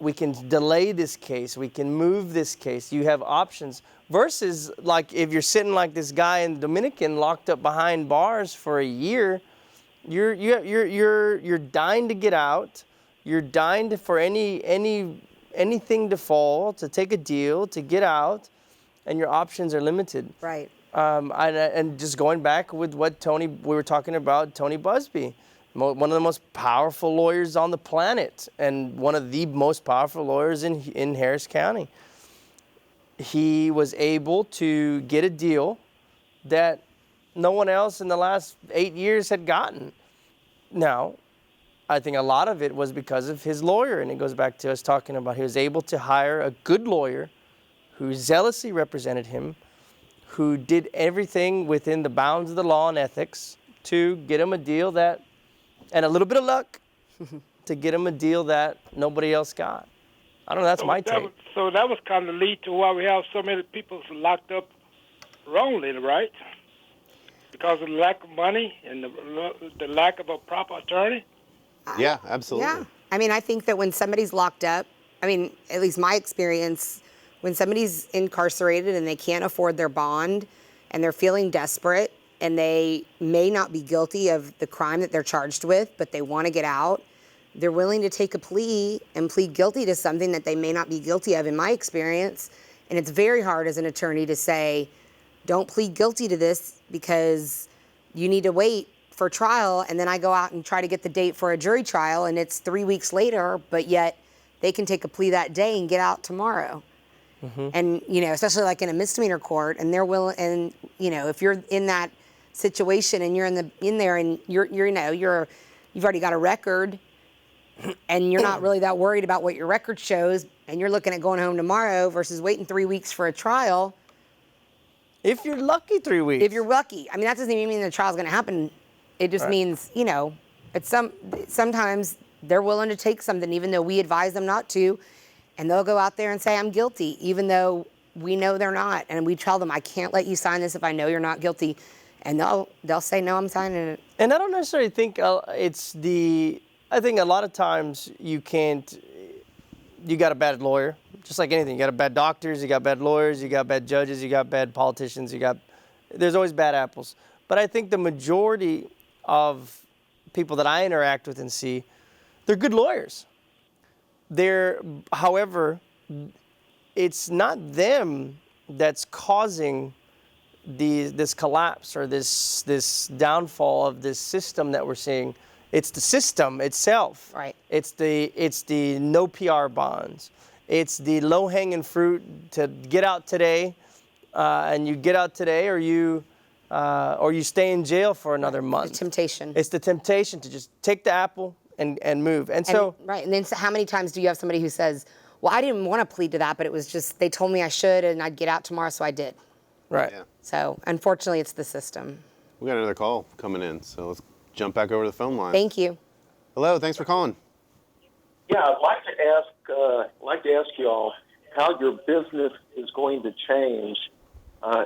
We can delay this case. We can move this case. You have options. Versus, like, if you're sitting like this guy in the Dominican, locked up behind bars for a year, you're dying to get out. You're dying for anything to fall, to take a deal, to get out, and your options are limited. Right. And just going back with what we were talking about, Tony Busby, one of the most powerful lawyers on the planet, and one of the most powerful lawyers in Harris County. He was able to get a deal that no one else in the last 8 years had gotten. Now, I think a lot of it was because of his lawyer, and it goes back to us talking about he was able to hire a good lawyer who zealously represented him, who did everything within the bounds of the law and ethics to get him a deal that, and a little bit of luck, to get him a deal that nobody else got. I don't know, that's my take. So that was kind of lead to why we have so many people locked up wrongly, right? Because of the lack of money and the lack of a proper attorney? Yeah, absolutely. Yeah. I mean, I think that when somebody's locked up, at least my experience, when somebody's incarcerated and they can't afford their bond and they're feeling desperate and they may not be guilty of the crime that they're charged with, but they want to get out, they're willing to take a plea and plead guilty to something that they may not be guilty of, in my experience. And it's very hard as an attorney to say, don't plead guilty to this because you need to wait for trial, and then I go out and try to get the date for a jury trial, and it's 3 weeks later, but yet they can take a plea that day and get out tomorrow. Mm-hmm. And, especially like in a misdemeanor court, and they're willing, and, if you're in that situation and you're in there and you've already got a record, and you're not really that worried about what your record shows, and you're looking at going home tomorrow versus waiting 3 weeks for a trial. If you're lucky, 3 weeks. If you're lucky. That doesn't even mean the trial's going to happen. It just means, it's sometimes they're willing to take something even though we advise them not to, and they'll go out there and say, I'm guilty, even though we know they're not. And we tell them, I can't let you sign this if I know you're not guilty. And they'll say, no, I'm signing it. And I don't necessarily think I think a lot of times you got a bad lawyer, just like anything. You got bad doctors, you got bad lawyers, you got bad judges, you got bad politicians, there's always bad apples. But I think the majority of people that I interact with and see, they're good lawyers. However, it's not them that's causing this collapse or this downfall of this system that we're seeing. It's the system itself. Right. It's the no PR bonds. It's the low-hanging fruit to get out today, and you get out today, or you stay in jail for another month. The temptation. It's the temptation to just take the apple and move. And so right. And then how many times do you have somebody who says, Well, I didn't want to plead to that, but it was just, they told me I should and I'd get out tomorrow, so I did. Right. Yeah. So unfortunately, it's the system. We got another call coming in, so let's jump back over to the phone line. Thank you. Hello, thanks for calling. Yeah, I'd like to ask you all how your business is going to change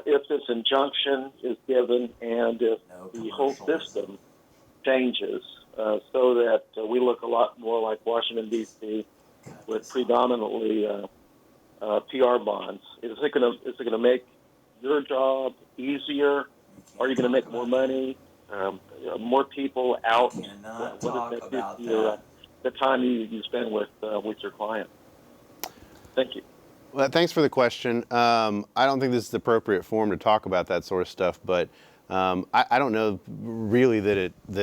if this injunction is given and if the whole system changes, so that we look a lot more like Washington D.C. with predominantly PR bonds. Is it going to make your job easier? Are you going to make more money? More people out? What does that do to your the time you spend with your client? Thank you. Well, thanks for the question. I don't think this is the appropriate forum to talk about that sort of stuff, but I don't know really that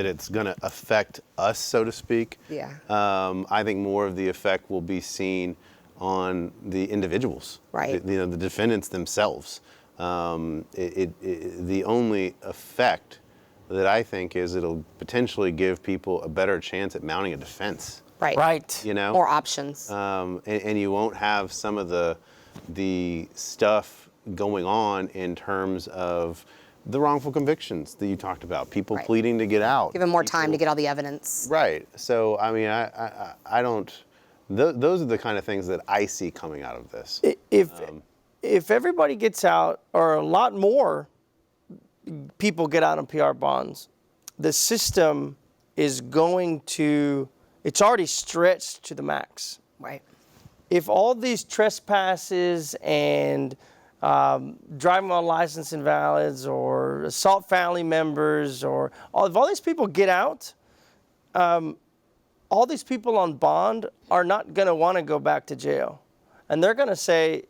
it's going to affect us, so to speak. Yeah. I think more of the effect will be seen on the individuals, Right. the defendants themselves. The only effect that I think is it'll potentially give people a better chance at mounting a defense. Right. Right. You know, More options. and you won't have some of the stuff going on in terms of the wrongful convictions that you talked about, people Right. pleading to get out. Give them more time to get all the evidence. Right. So I mean, I don't. Those are the kind of things that I see coming out of this. If everybody gets out, or a lot more people get out on PR bonds, the system is going to, it's already stretched to the max. Right. If all these trespasses and driving while license invalids or assault family members or if all these people get out, all these people on bond are not going to want to go back to jail. And they're going to say,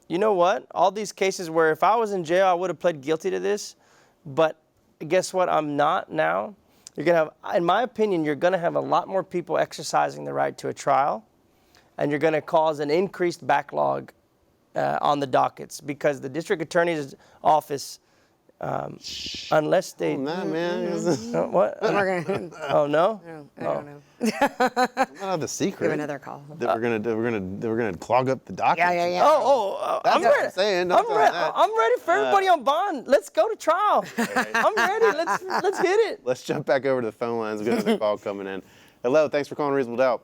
you know what? All these cases where if I was in jail, I would have pled guilty to this, but guess what? I'm not now. You're going to have, in my opinion, you're going to have a lot more people exercising the right to a trial, and you're going to cause an increased backlog on the dockets because the district attorney's office, unless they... Oh, nah, man. what? We're gonna, Oh, no? I don't know. That's not the secret. We have another call. That we're gonna clog up the docket. Yeah. That's I'm what ready. I'm saying. Don't tell that. I'm ready for everybody on bond. Let's go to trial. I'm ready. Let's hit it. Let's jump back over to the phone lines. We've got another call coming in. Hello, thanks for calling Reasonable Doubt.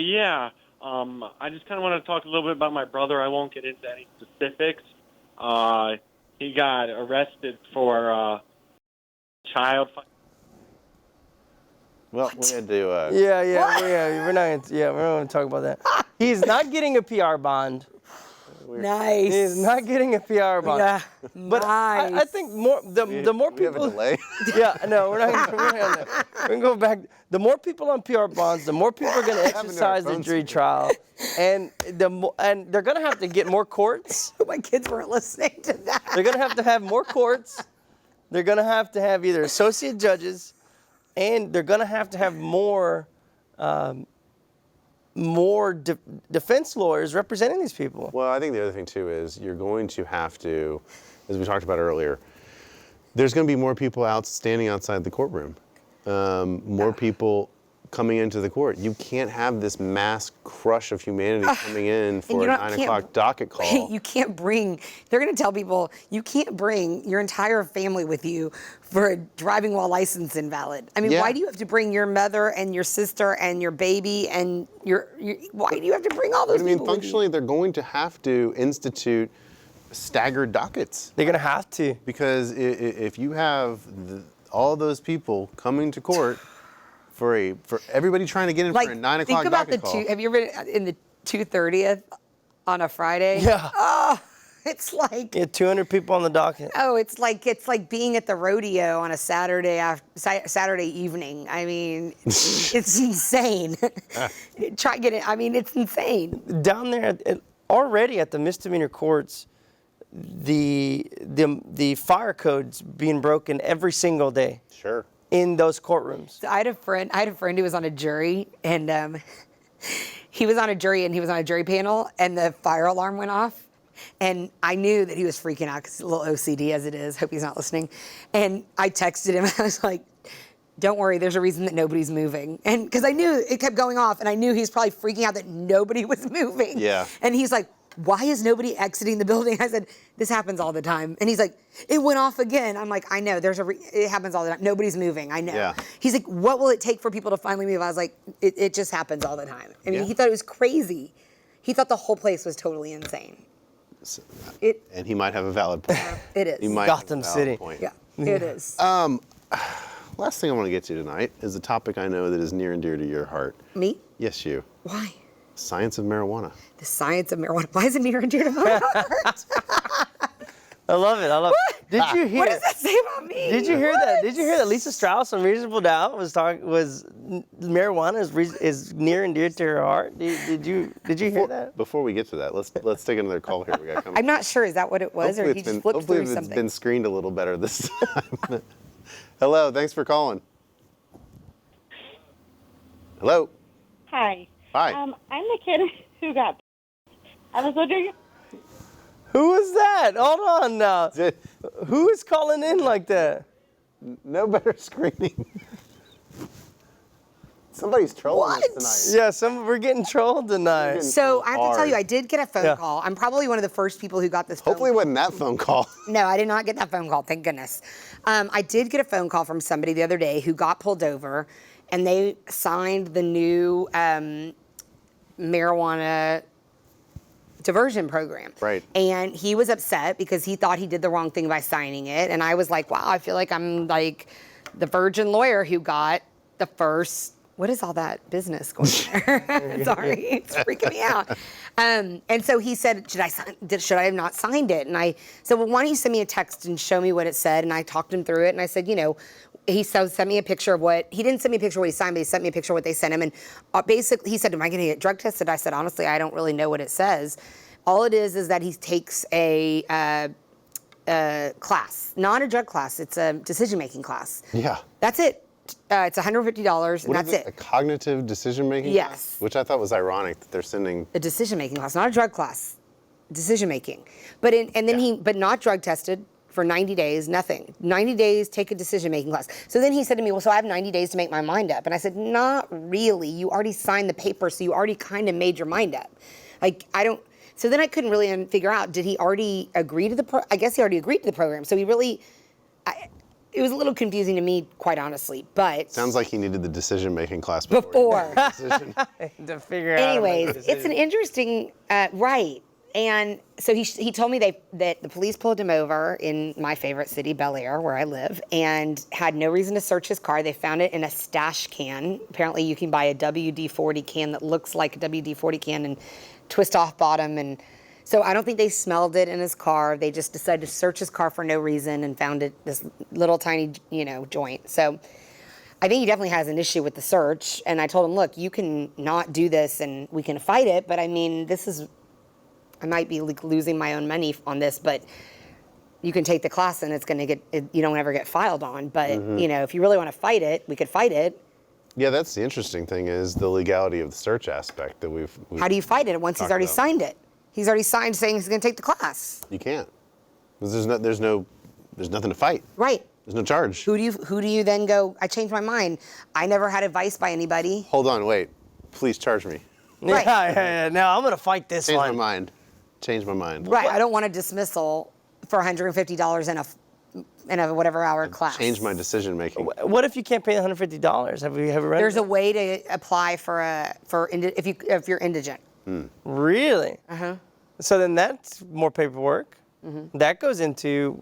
Yeah. I just kind of want to talk a little bit about my brother. I won't get into any specifics. He got arrested for child. Well, we had to. We're not going to talk about that. He's not getting a PR bond. Nice. He's not getting a PR bond. Yeah. But nice. I think the more We have a people. delay. Yeah, no, we're not gonna we're gonna go back. The more people on PR bonds, the more people are going to exercise the phone jury screen. trial, and they're going to have to get more courts. My kids weren't listening to that. They're going to have more courts. They're going to have either associate judges, and they're going to have more defense lawyers representing these people. Well, I think the other thing too is you're going to have to, as we talked about earlier, there's going to be more people out standing outside the courtroom. More people coming into the court. You can't have this mass crush of humanity coming in for a 9 o'clock docket call. You can't bring, they're going to tell people, you can't bring your entire family with you for a driving while license invalid. I mean, Yeah. why do you have to bring your mother and your sister and your baby and why do you have to bring all those I mean, people with you? functionally, they're going to have to institute staggered dockets. They're going to have to. Because if you have all those people coming to court for everybody trying to get in for a 9 o'clock think about docket call. have you ever been in the 2:30th on a Friday? Yeah. Oh, it's like. Yeah, 200 people on the docket. Oh, it's like being at the rodeo on a Saturday evening. I mean, it's insane. Try get it. I mean, it's insane. Down there, already at the misdemeanor courts, the fire code's being broken every single day Sure. in those courtrooms. So I had a friend who was on a jury, and he was on a jury panel, and the fire alarm went off. And I knew that he was freaking out because he's a little OCD as it is. Hope he's not listening. And I texted him. I was like, don't worry, there's a reason that nobody's moving. And because I knew it kept going off, and I knew he was probably freaking out that nobody was moving. Yeah. And he's like, why is nobody exiting the building? I said, this happens all the time. And he's like, it went off again. I'm like, I know, it happens all the time. Nobody's moving, I know. Yeah. He's like, what will it take for people to finally move? I was like, it just happens all the time. I mean, Yeah. he thought it was crazy. He thought the whole place was totally insane. And he might have a valid point. It is. He might have a Gotham valid City. point. Yeah, it is. Last thing I want to get to tonight is a topic I know that is near and dear to your heart. Me? Yes, you. Why? Science of marijuana. The science of marijuana. Why is it near and dear to my heart? I love it. I love it. Did you hear? What does that say about me? Did you hear that? Did you hear that Lisa Strauss on Reasonable Doubt marijuana is near and dear to her heart? Did you hear that? Before we get to that, let's take another call here. We got coming. I'm not sure. Is that what it was, or he just flipped hopefully through it's something? been screened a little better this time. Hello, thanks for calling. Hello. Hi. Hi. I'm the kid who got. I was wondering. Who was that? Hold on now. Who is calling in like that? No better screening. Somebody's trolling us tonight. Yeah, we're getting trolled tonight. So I have to tell you, hard. I did get a phone Yeah. call. I'm probably one of the first people who got this phone Hopefully it call. wasn't that phone call. No, I did not get that phone call, thank goodness. I did get a phone call from somebody the other day who got pulled over, and they signed the new marijuana diversion program. Right. And he was upset because he thought he did the wrong thing by signing it. And I was like, wow, I feel like I'm like the virgin lawyer who got the first. What is all that business going there? Sorry, it's freaking me out. And so he said, should I have not signed it? And I said, well, why don't you send me a text and show me what it said? And I talked him through it. And I said, he sent me a picture of he didn't send me a picture of what he signed, but he sent me a picture of what they sent him. And basically, he said, am I going to get drug tested? I said, honestly, I don't really know what it says. All it is that he takes a class, not a drug class. It's a decision-making class. Yeah. That's it. It's $150, and What that's is it? A it. cognitive decision-making Yes. class? Which I thought was ironic that they're sending. A decision-making class, not a drug class. Decision-making, but not drug tested for 90 days. Nothing. 90 days. Take a decision-making class. So then he said to me, "Well, so I have 90 days to make my mind up." And I said, "Not really. You already signed the paper, so you already kind of made your mind up. Like I don't." So then I couldn't really figure out. Did he already agree to I guess he already agreed to the program. So he really. It was a little confusing to me, quite honestly, but. Sounds like he needed the decision-making class before. Before. He made the decision. To figure out. Anyways, it's an interesting, right. And so he told me that the police pulled him over in my favorite city, Bel Air, where I live, and had no reason to search his car. They found it in a stash can. Apparently you can buy a WD-40 can that looks like a WD-40 can and twist off bottom. And so I don't think they smelled it in his car. They just decided to search his car for no reason and found this little tiny, joint. So I think he definitely has an issue with the search. And I told him, look, you can not do this and we can fight it. But I mean, I might be losing my own money on this, but you can take the class and it's going to you don't ever get filed on. But, if you really want to fight it, we could fight it. Yeah, that's the interesting thing is the legality of the search aspect that we've How do you fight it once he's talked already about. signed it? He's already signed saying he's going to take the class. You can't. Because there's nothing to fight. Right. There's no charge. Who do you then go, I changed my mind. I never had advice by anybody. Hold on, wait. Please charge me. Right. Yeah. Now I'm gonna fight this Change my one. mind. Change my mind. Right. I don't want a dismissal for $150 in a whatever hour class. Change my decision making. What if you can't pay $150? Have you ever read? There's a way to apply if you're indigent. Really? So then that's more paperwork. That goes into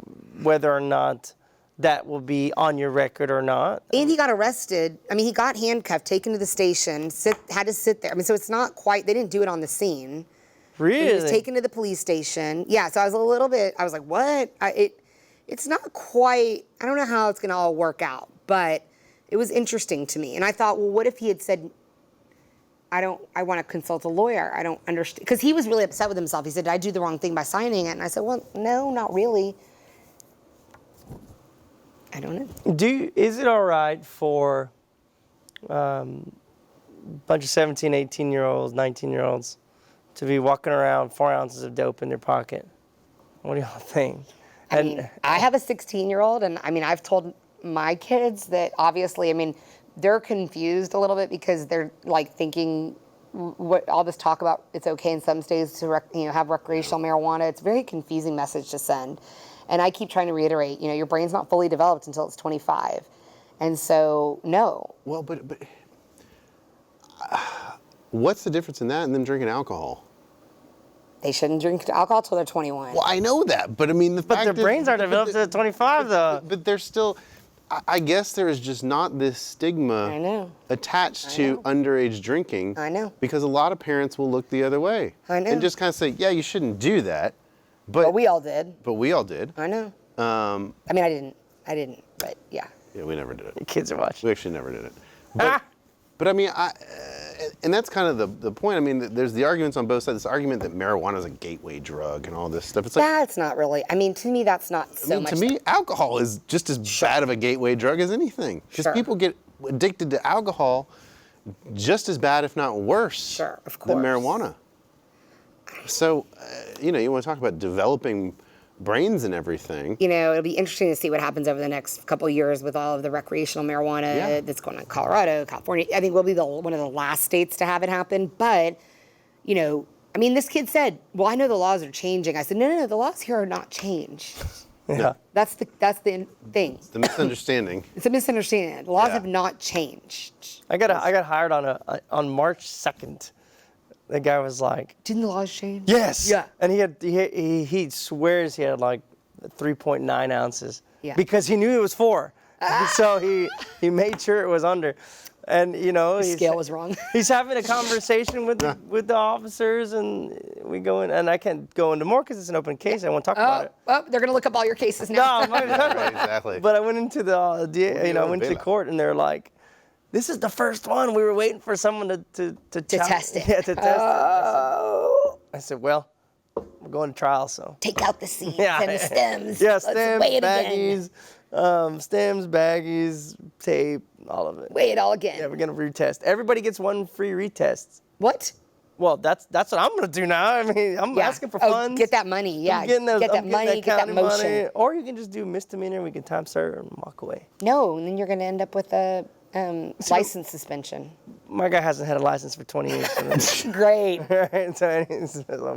whether or not that will be on your record or not. And he got arrested. I mean, he got handcuffed, taken to the station, had to sit there. I mean, so it's not quite. They didn't do it on the scene. Really? He was taken to the police station. Yeah. So I was like, what? It's not quite. I don't know how it's gonna all work out, but it was interesting to me. And I thought, well, what if he had said, I want to consult a lawyer. I don't understand. Because he was really upset with himself. He said, did I do the wrong thing by signing it? And I said, well, no, not really. I don't know. Is it all right for a bunch of 17, 18-year-olds, 19-year-olds to be walking around 4 ounces of dope in their pocket? What do y'all think? I mean, I have a 16-year-old, and I mean, I've told my kids that obviously, I mean, they're confused a little bit because they're like thinking what all this talk about it's okay in some states to have recreational marijuana. It's a very confusing message to send. And I keep trying to reiterate, your brain's not fully developed until it's 25. And so, no. Well, but what's the difference in that and them drinking alcohol? They shouldn't drink alcohol till they're 21. Well, I know that, but I mean, But their brains aren't developed at 25, though. But there's still, I guess there is just not this stigma I know. attached to underage drinking. I know. Because a lot of parents will look the other way. I know. And just kind of say, yeah, you shouldn't do that. But we all did. But we all did. I know. I mean, I didn't, but yeah. Yeah, we never did it. The kids are watching. We actually never did it. But I mean, and that's kind of the point. I mean, there's the arguments on both sides. This argument that marijuana is a gateway drug and all this stuff. It's like, That's not really, I mean, to me, that's not so much. to me, alcohol is just as bad of a gateway drug as anything. Because Sure. people get addicted to alcohol just as bad, if not worse, Sure, of than course. marijuana. So, you want to talk about developing brains and everything. It'll be interesting to see what happens over the next couple of years with all of the recreational marijuana Yeah. that's going on in Colorado, California. I think we'll be one of the last states to have it happen. But, I mean, this kid said, well, I know the laws are changing. I said, no, the laws here are not changed. Yeah. That's the thing. The misunderstanding. It's a misunderstanding. The laws Yeah. have not changed. I got hired on March 2nd. The guy was like, Didn't the laws change? yes. Yeah. And he swears he had like 3.9 ounces. Yeah. Because he knew it was 4. So he made sure it was under. And The scale was wrong. He's having a conversation with the officers, and we go in, and I can't go into more because it's an open case. I won't talk about it. They're going to look up all your cases No, now. I'm not gonna talk about it. Exactly. But I went into the DA, I went to Vela. court, and they're like, "This is the first one. We were waiting for someone to test it. Yeah, to test it." I said, "Well, we're going to trial, so." Take out the seeds Yeah. and the stems. Yeah, Let's stems, weigh it again. baggies, stems, baggies, tape, all of it. Weigh it all again. Yeah, we're gonna retest. Everybody gets one free retest. What? Well, that's what I'm gonna do now. I mean, I'm Yeah. asking for Oh, funds. get that money. Yeah. I'm getting get that I'm getting money. Get that county motion. money. Or you can just do misdemeanor. We can time serve and walk away. No, and then you're going to end up with a license suspension. My guy hasn't had a license for 20 years. So Great. right, so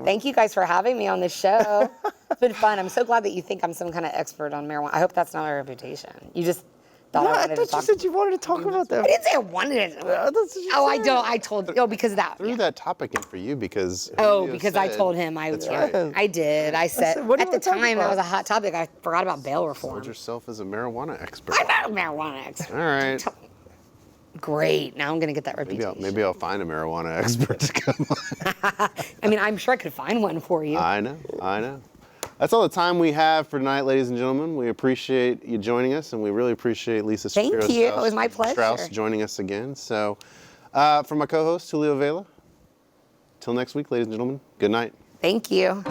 Thank you guys for having me on this show. It's been fun. I'm so glad that you think I'm some kind of expert on marijuana. I hope that's not my reputation. You just thought no, I I wanted to thought you talk. said you wanted to talk about that. I didn't say I wanted to. That's what you Oh, I said. don't. I told. Oh, because of that. Threw Yeah. that topic in for you because. Oh, Julio because I said- told him I. That's yeah, right. I did. I said, said, what do you at the wanna talk time that about? was a hot topic. I forgot about bail reform. Hold yourself as a marijuana expert. I'm not a marijuana expert. All right. Great. Now I'm gonna get that reputation. Maybe I'll find a marijuana expert to come on. I mean, I'm sure I could find one for you. I know. That's all the time we have for tonight, ladies and gentlemen. We appreciate you joining us, and we really appreciate Lisa Thank Shapiro you. It was my pleasure. Strauss joining us again. So, from my co-host, Julio Vela, till next week, ladies and gentlemen, good night. Thank you.